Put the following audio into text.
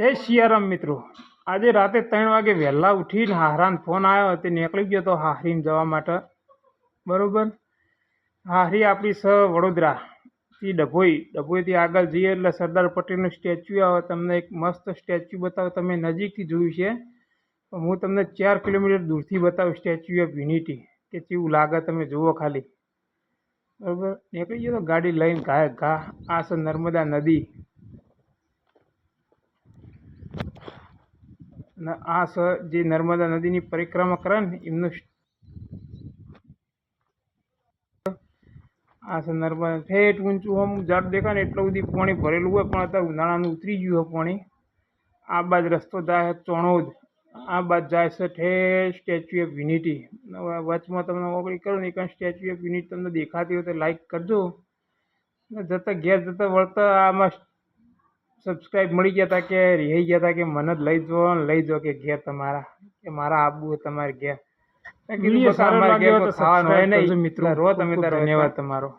જય સિયારામ મિત્રો। આજે રાતે 3 વાગે વહેલા ઉઠીને હાહરાને ફોન આવ્યો, તે નીકળી ગયો તો હાહરીને જવા માટે। બરાબર, હાહરી આપણી વડોદરાથી ડભોઈથી આગળ જઈએ એટલે સરદાર પટેલનું સ્ટેચ્યુ આવે। તમને એક મસ્ત સ્ટેચ્યુ બતાવો, તમે નજીકથી જોયું છે, હું તમને 4 કિલોમીટર દૂરથી બતાવું સ્ટેચ્યુ ઓફ યુનિટી કે કેવું લાગે, તમે જુઓ ખાલી। બરાબર, નીકળી ગયો તો ગાડી લઈને ઘા આ છે નર્મદા નદી, અને આ જે નર્મદા નદીની પરિક્રમા કરે ને એમનું આ છે નર્મદા ઠેઠ ઊંચું આમ ઝાડ દેખાય ને એટલું બધી પાણી ભરેલું હોય, પણ અત્યારે ઉનાળાનું ઉતરી ગયું હોય પાણી। આ બાજ રસ્તો જાય છે ચણોદ, આ બાજ જાય છે ઠેઠ સ્ટેચ્યુ ઓફ યુનિટી। વચમાં તમને ઓગળી કરો ને એક સ્ટેચ્યુ ઓફ યુનિટી તમને દેખાતી હોય તો લાઈક કરજો। જતા ઘેર જતા વળતા આમાં સબસ્ક્રાઈબ મળી ગયા હતા કે રહી ગયા હતા કે મને જ લઈ જાઓ કે ઘેર તમારા, કે મારા આબુ હોય તમારે ઘેર। વિડીયો સારો લાગ્યો તો સબસ્ક્રાઇબ કરજો મિત્રો। ધન્યવાદ તમારો।